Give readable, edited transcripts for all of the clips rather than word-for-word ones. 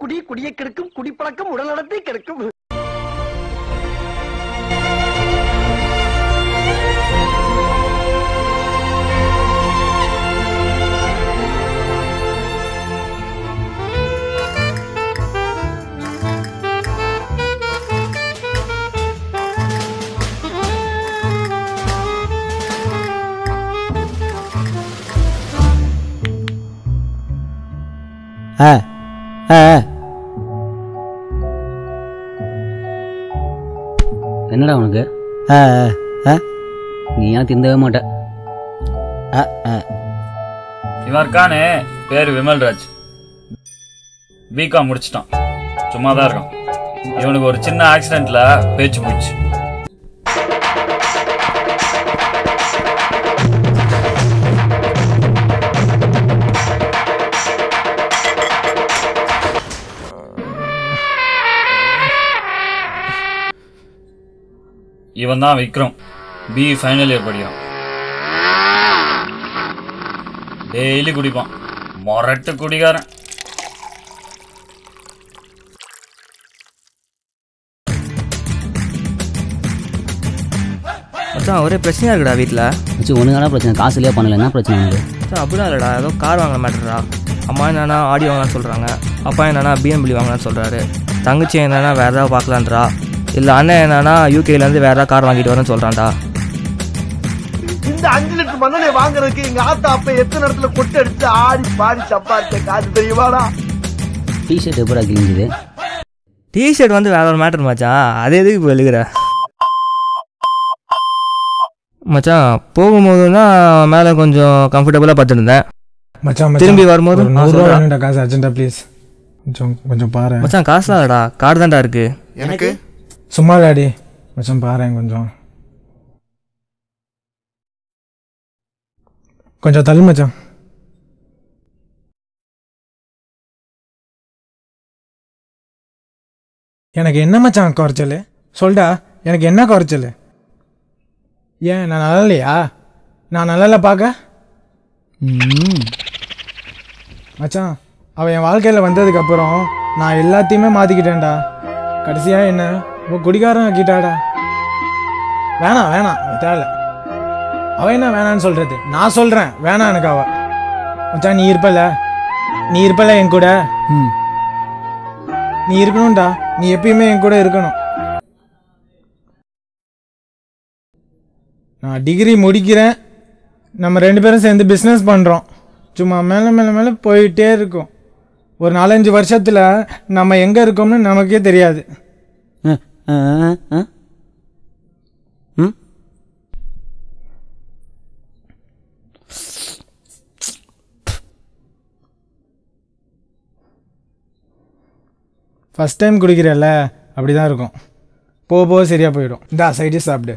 குடி குடியை கெடுக்கும், குடிப்பழக்கம் உடல் நலத்தை கெடுக்கும். என்னடா உனக்கு? நீ ஏன் திருந்தவே மாட்ட? இவன் இருக்கானே, பேரு விமல்ராஜ். பிகாம் முடிச்சிட்டான், சும்மா தான் இருக்கான். இவனுக்கு ஒரு சின்ன ஆக்சிடென்ட்ல பேச்சு போச்சு. இவன் தான் விக்ரம், பி ஃபைனல் இயர் படிக்கிறான். டெய்லி குடிப்பான், மொரட்டு குடிகாரன். மச்சான் ஒரே பிரச்சனையாக இருக்குடா வீட்டில். வச்சு ஒன்றுக்கான பிரச்சனை, காசு இல்லையா பண்ணல, என்ன பிரச்சனை உனக்கு? மச்சான் அப்படிலாம் இல்லைடா, ஏதோ கார் வாங்க மாட்டேறா. அம்மா என்னன்னா ஆடி வாங்கலான்னு சொல்கிறாங்க, அப்பா என்னன்னா பிஎம்பிளி வாங்கலான்னு சொல்கிறாரு, தங்கச்சி என்னன்னா வேறு ஏதாவது பார்க்கலான்றா, இல்லை அண்ணன் என்னன்னா யூகேலேருந்து வேறு ஏதாவது கார் வாங்கிட்டு வரேன்னு சொல்கிறான்டா. இந்த 5 லிட்டர் மண்ணெண்ணெய் வாங்குறதுக்கு எங்க ஆத்தா அப்ப எத்தனை இடத்துல கொட்டை அடிச்சு ஆடி பாடி சம்பாதிச்ச காசு தெரியுமாடா? டிஷர்ட் எப்படா கிழிஞ்சுது? டிஷர்ட் வந்து வேற ஒரு மேட்டர் மச்சான், அது எதுக்கு இப்போ எழுதுகிற மச்சான்? போகும்போதுன்னா மேலே கொஞ்சம் கம்ஃபர்டபுளாக பார்த்துருந்தேன் மச்சான், திரும்பி வரும்போது காசு அர்ஜென்ட்டா ப்ளீஸ், கொஞ்சம் பாரு மச்சான். காசுலாம் இல்லடா, கார்டு தான்டா இருக்கு எனக்கு. சும்மா டாடி மச்சான், பாரு கொஞ்சம் தள்ளு மச்சான். எனக்கு என்ன மச்சான் குறைச்சல் சொல்டா, எனக்கு என்ன குறைச்சல்? ஏன் நான் நல்லா இல்லையா? நான் நல்லா இல்லை பார்க்க மச்சான். அவன் என் வாழ்க்கையில் வந்ததுக்கப்புறம் நான் எல்லாத்தையுமே மாற்றிக்கிட்டேன்டா. கடைசியாக என்ன இப்போ குடிகாரன் ஆக்கிட்டாடா. வேணாம் வேணாம் தேவை. அவன் என்ன வேணான்னு சொல்கிறது? நான் சொல்கிறேன் வேணாம் எனக்கு அவ. மச்சான் நீ இருப்பல என் கூட. நீ இருக்கணும்டா, நீ எப்பயுமே என் கூட இருக்கணும். நான் டிகிரி முடிக்கிறேன், நம்ம 2 பேரும் சேர்ந்து பிஸ்னஸ் பண்ணுறோம். சும்மா மேலே மேலே மேலே போயிட்டே இருக்கும். ஒரு 4-5 வருஷத்தில் நம்ம எங்கே இருக்கோம்னு நமக்கே தெரியாது. ஃபஸ்ட் டைம் குடிக்கிறல்ல, அப்படி தான் இருக்கும். போக சரியாக போயிடும். இந்தா சைடு சாப்பிடு.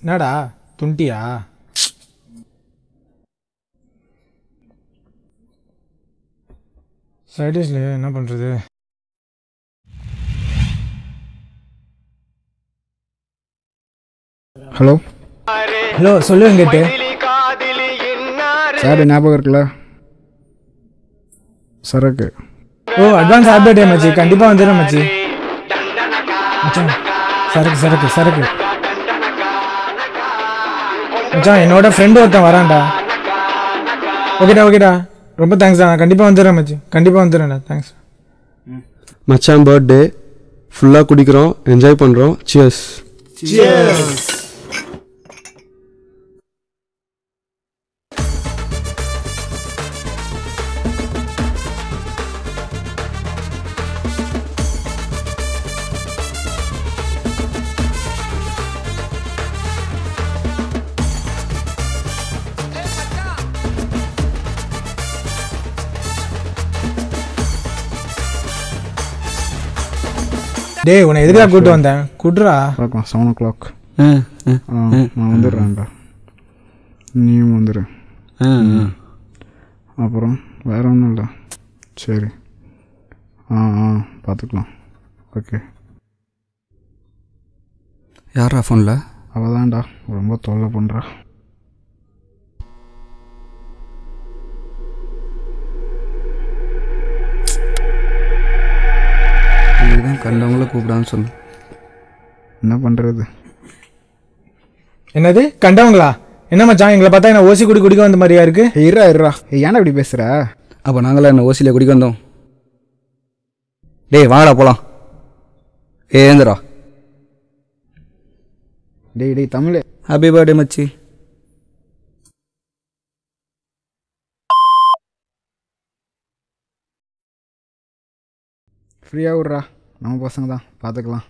என்னடா துண்டியா? சைடிஷ்ல என்ன பண்ணுறது? ஹலோ ஹலோ சொல்லுங்க கேட்டு சார், ஞாபகம் இருக்குல்ல? சரக்கு. ஓ அட்வான்ஸ் ஹாப்பி டே மச்சி, கண்டிப்பாக வந்துடுறேன் மச்சி. மச்சான் சரக்கு சரக்கு சரக்கு மச்சான், என்னோட ஃப்ரெண்டு ஒருத்தன் வரான்டா. ஓகேடா ரொம்ப தேங்க்ஸ் தான், நான் கண்டிப்பாக வந்துடுறேன் மச்சி, கண்டிப்பாக வந்துடுறேன்டா. தேங்க்ஸ் மச்சான். பர்த்டே ஃபுல்லாக குடிக்கிறோம், என்ஜாய் பண்ணுறோம். சியர்ஸ். டேய் உன்னை எதுக்காக கூப்பிட்டு வந்தேன்? கூட்டுறா 7 o'clock. நான் வந்துடுறேன்டா, நீயும் வந்துடு. அப்புறம் வேற ஒன்றும் இல்லை. சரி பார்த்துக்கலாம். ஓகே. யாரா ஃபோனில்? அவள் தான்டா, ரொம்ப தொல்லை பண்ணுறா. அதுக்கு தான் கண்டவங்கள கூப்பிடான்னு சொன்னேன். என்ன பண்ணுறது? என்னது கண்டவங்களா? என்ன மச்சான் எங்களை பார்த்தா என்ன ஓசி குடிக்க வந்த மாதிரியா இருக்கு? இருறா ஏன்னா இப்படி பேசுகிற? அப்போ நாங்களாம் என்ன ஓசியில் குடிக்க வந்தோம்? டேய் வாங்கடா போகலாம். ஏந்திரா. டேய் தமிழ். ஹாப்பி பர்த்டே மச்சி. ஃப்ரீயாக விட்றா, நம்ம பசங்க தான் பார்த்துக்கலாம்.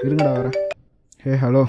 இருங்கடா வரேன். ஹலோ.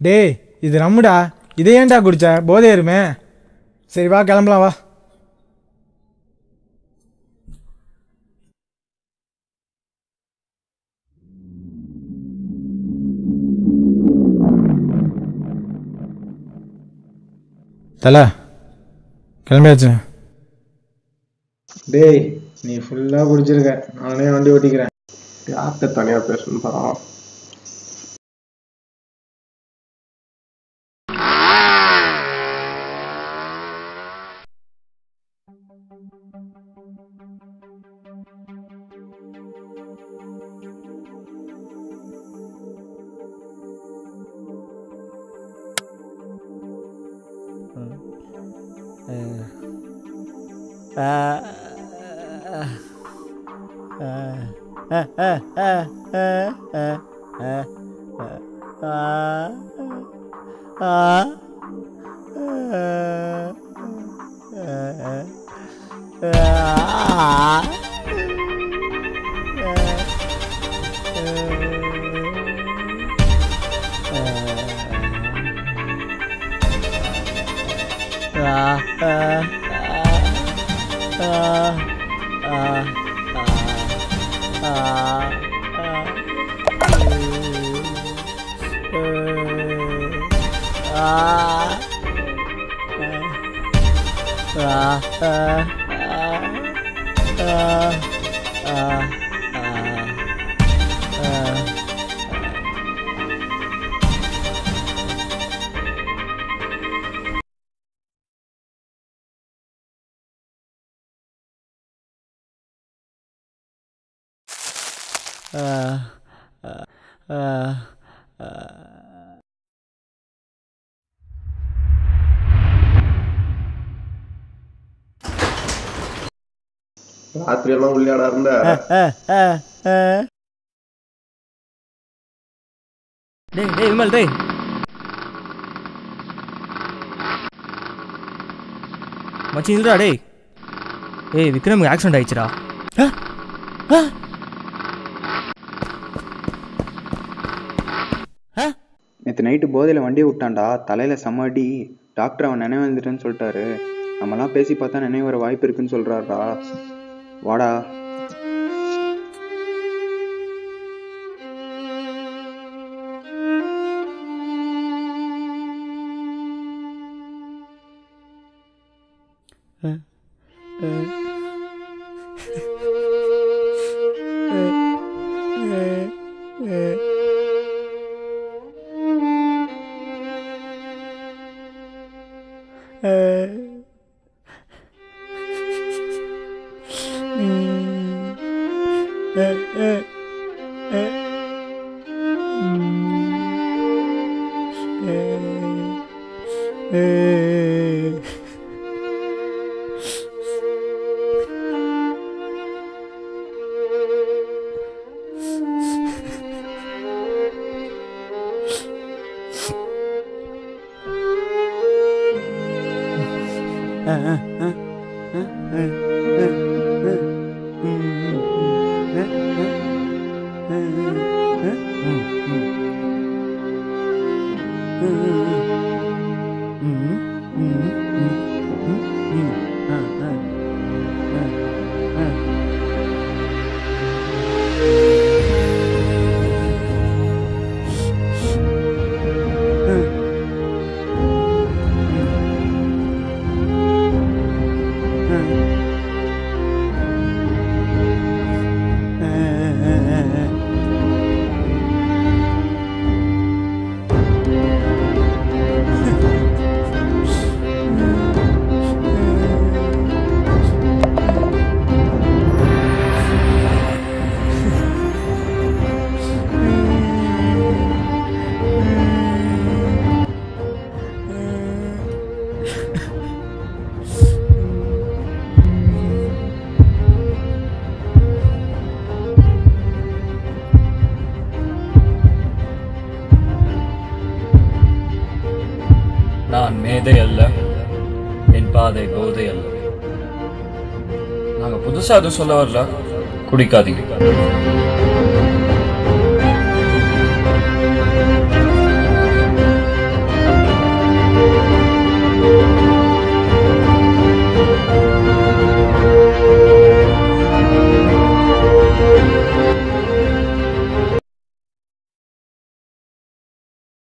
டேய் இது ரம்முடா, இதை ஏன்டா குடிச்ச? போதை ஏறுமே. சரி வா கிளம்பலாம் வா. தல கிளம்பியாச்சு. டேய் நீ ஃபுல்லாக குடிச்சிருக்க, நானே வண்டி ஓட்டிக்கிறேன். யார்கிட்ட தனியாக பேசணும் பரம். ராத்திரி எல்லாம் உள்ளாடா இருந்த. டேய் டேய் விமல் டேய். மச்சி இல்லடா டேய். ஏய் விக்ரமுக்கு ஆக்சிடென்ட் ஆயிடுச்சுடா. நேற்று நைட்டு போதையில் வண்டியை விட்டான்டா, தலையில் செம்மடி. டாக்டர் அவன் நினைவு வந்துட்டுன்னு சொல்லிட்டாரு. நம்மலாம் பேசி பார்த்தா நினைவு வர வாய்ப்பு இருக்குன்னு சொல்கிறாரா. வாடா. நான் மேதை அல்ல, என் பாதை போதை அல்ல. நாங்க புதுசா எதுவும் சொல்ல வரல, குடிக்காதீங்க.